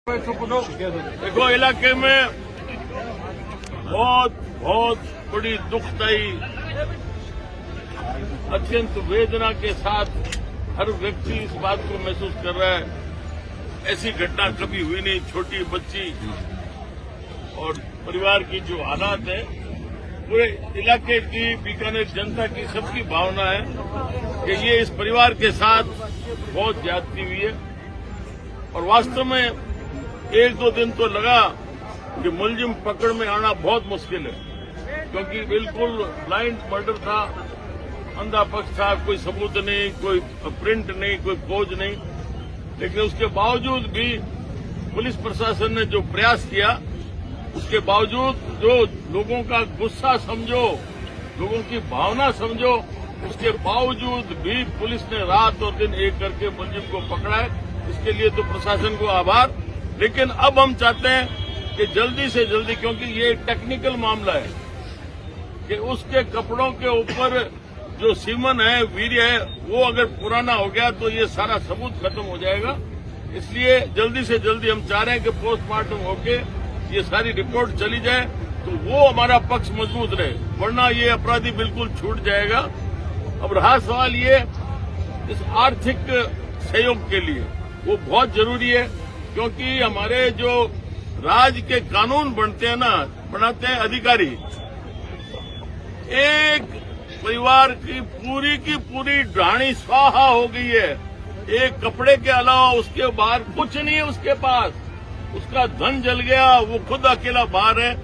देखो, इलाके में बहुत बड़ी दुखदायी, अत्यंत वेदना के साथ हर व्यक्ति इस बात को महसूस कर रहा है। ऐसी घटना कभी हुई नहीं। छोटी बच्ची और परिवार की जो हालात है, पूरे इलाके की, बीकानेर जनता की, सबकी भावना है कि ये इस परिवार के साथ बहुत ज्यादती हुई है। और वास्तव में एक दो दिन तो लगा कि मुलजिम पकड़ में आना बहुत मुश्किल है, क्योंकि बिल्कुल ब्लाइंड मर्डर था, अंधा पक्ष था, कोई सबूत नहीं, कोई प्रिंट नहीं, कोई खोज नहीं। लेकिन उसके बावजूद भी पुलिस प्रशासन ने जो प्रयास किया, उसके बावजूद जो लोगों का गुस्सा समझो, लोगों की भावना समझो, उसके बावजूद भी पुलिस ने रात और दिन एक करके मुलजिम को पकड़ा है। इसके लिए तो प्रशासन को आभार। लेकिन अब हम चाहते हैं कि जल्दी से जल्दी, क्योंकि ये टेक्निकल मामला है, कि उसके कपड़ों के ऊपर जो सीमन है, वीर्य है, वो अगर पुराना हो गया तो ये सारा सबूत खत्म हो जाएगा। इसलिए जल्दी से जल्दी हम चाह रहे हैं कि पोस्टमार्टम होके ये सारी रिपोर्ट चली जाए, तो वो हमारा पक्ष मजबूत रहे, वरना ये अपराधी बिल्कुल छूट जाएगा। अब रहा सवाल ये, इस आर्थिक सहयोग के लिए वो बहुत जरूरी है, क्योंकि हमारे जो राज्य के कानून बनाते हैं अधिकारी, एक परिवार की पूरी ढाणी स्वाहा हो गई है। एक कपड़े के अलावा उसके बाहर कुछ नहीं है उसके पास। उसका धन जल गया, वो खुद अकेला बाहर है।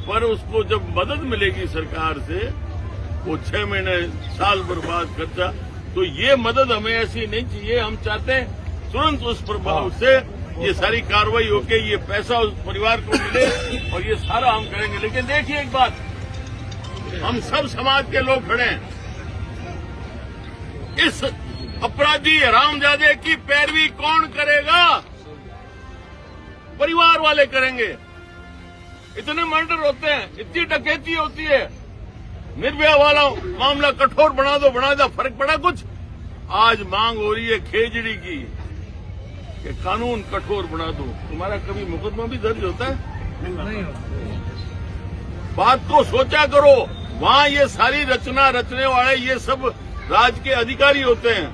पर उसको जब मदद मिलेगी सरकार से, वो 6 महीने, साल बर्बाद खर्चा, तो ये मदद हमें ऐसी नहीं चाहिए। हम चाहते हैं तुरंत उस प्रभाव से ये सारी कार्रवाई होके ये पैसा उस परिवार को मिले, और ये सारा हम करेंगे। लेकिन देखिए एक बात, हम सब समाज के लोग खड़े हैं। इस अपराधी हरामजादे की पैरवी कौन करेगा? परिवार वाले करेंगे। इतने मर्डर होते हैं, इतनी डकैती होती है। निर्भया वाला मामला कठोर बना दो, फर्क पड़ा कुछ? आज मांग हो रही है खेजड़ी की कि कानून कठोर बना दो। तुम्हारा कभी मुकदमा भी दर्ज होता है? नहीं। बात को सोचा करो। वहां ये सारी रचना रचने वाले ये सब राज्य के अधिकारी होते हैं,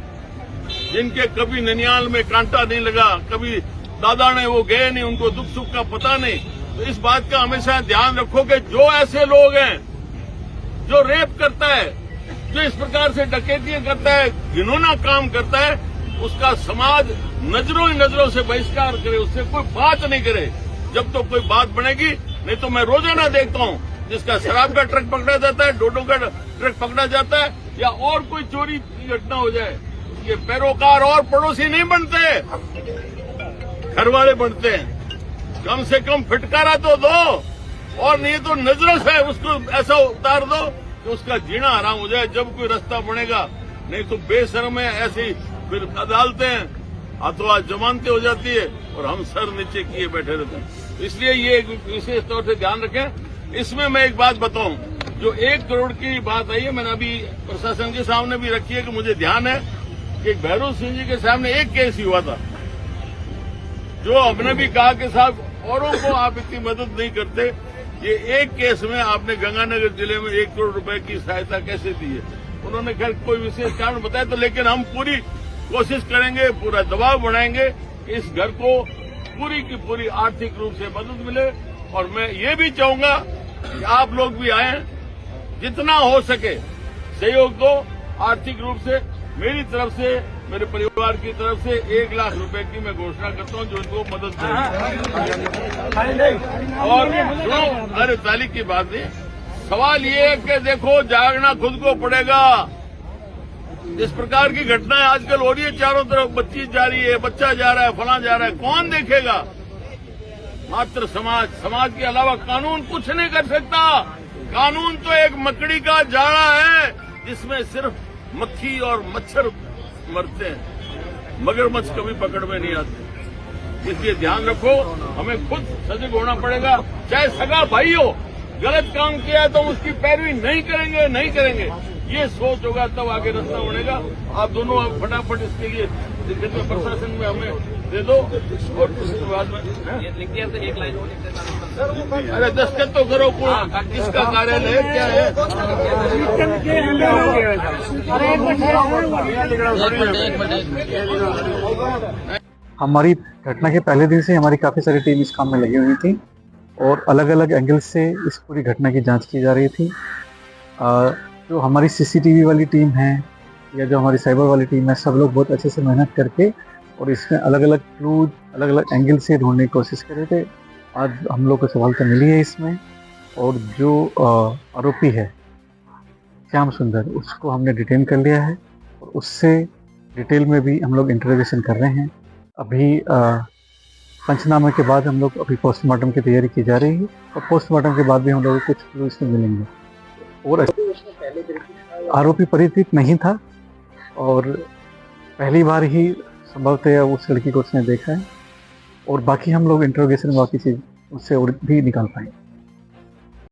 जिनके कभी ननियाल में कांटा नहीं लगा, कभी दादा ने वो गए नहीं, उनको दुख सुख का पता नहीं। तो इस बात का हमेशा ध्यान रखो कि जो ऐसे लोग हैं, जो रेप करता है, जो इस प्रकार से डकैतियां करता है, घिनौना काम करता है, उसका समाज नजरों ही नजरों से बहिष्कार करे, उससे कोई बात नहीं करे जब तो कोई बात बनेगी। नहीं तो मैं रोजाना देखता हूं, जिसका शराब का ट्रक पकड़ा जाता है, डोडो का ट्रक पकड़ा जाता है, या और कोई चोरी की घटना हो जाए, ये पैरोकार और पड़ोसी नहीं बनते, घर वाले बनते हैं। कम से कम फिटकारा तो दो, और नहीं तो नजरों से उसको ऐसा उतार दो कि उसका जीना हराम हो जाए, जब कोई रास्ता बनेगा। नहीं तो बेशर्म है, ऐसी फिर अदालतें हाथों हाथ जमानतें हो जाती है, और हम सर नीचे किए बैठे रहते हैं। इसलिए ये विशेष तौर से ध्यान रखें। इसमें मैं एक बात बताऊं, जो 1 करोड़ की बात आई है, मैंने अभी प्रशासन के सामने भी रखी है कि मुझे ध्यान है कि भैरव सिंह जी के सामने एक केस ही हुआ था, जो हमने भी कहा कि साहब औरों को आप इतनी मदद नहीं करते, ये एक केस में आपने गंगानगर जिले में 1 करोड़ रुपए की सहायता कैसे दी है? उन्होंने खैर कोई विशेष कारण बताया तो, लेकिन हम पूरी कोशिश करेंगे, पूरा दबाव बनाएंगे कि इस घर को पूरी की पूरी आर्थिक रूप से मदद मिले। और मैं ये भी चाहूंगा कि आप लोग भी आए, जितना हो सके सहयोग दो आर्थिक रूप से। मेरी तरफ से, मेरे परिवार की तरफ से 1 लाख रुपए की मैं घोषणा करता हूं, जो इनको मदद करेगी। और सुनो, अरे ताली की बात नहीं, सवाल ये है कि देखो, जागना खुद को पड़ेगा। इस प्रकार की घटनाएं आजकल हो रही है, चारों तरफ बच्ची जा रही है, बच्चा जा रहा है, फला जा रहा है, कौन देखेगा? मात्र समाज के अलावा कानून कुछ नहीं कर सकता। कानून तो एक मकड़ी का जाड़ा है, जिसमें सिर्फ मक्खी और मच्छर मरते हैं, मगरमच्छ कभी पकड़ में नहीं आते। इसलिए ध्यान रखो, हमें खुद सजग होना पड़ेगा। चाहे सगा भाई हो, गलत काम किया है तो उसकी पैरवी नहीं करेंगे। ये सोच होगा तब आगे रास्ता बनेगा। आप दोनों फटाफट इसके लिए प्रशासन में हमें दे दो और उसके बाद में लिख दिया सर, एक लाइन और लिख देता। अरे दस्तखत तो करो, किसका कार्यालय है, क्या है? हमारी घटना के पहले दिन से हमारी काफ़ी सारी टीम इस काम में लगी हुई थी और अलग अलग एंगल से इस पूरी घटना की जांच की जा रही थी। जो हमारी सीसीटीवी वाली टीम है या जो हमारी साइबर वाली टीम है, सब लोग बहुत अच्छे से मेहनत करके और इसमें अलग अलग क्लूज, अलग अलग एंगल से ढूंढने की कोशिश कर रहे थे। आज हम लोग को सफलता मिली है इसमें, और जो आरोपी है श्याम सुंदर, उसको हमने डिटेन कर लिया है और उससे डिटेल में भी हम लोग इंटरोगेशन कर रहे हैं। अभी पंचनामे के बाद हम लोग अभी पोस्टमार्टम की तैयारी की जा रही है और पोस्टमार्टम के बाद भी हम लोग को कुछ क्लू इसमें मिलेंगे। और आरोपी परिचित नहीं था और पहली बार ही संभवतः उस लड़की को उसने देखा है, और बाकी हम लोग इंटरोगेशन बाकी चीज़ उससे और भी निकाल पाएंगे।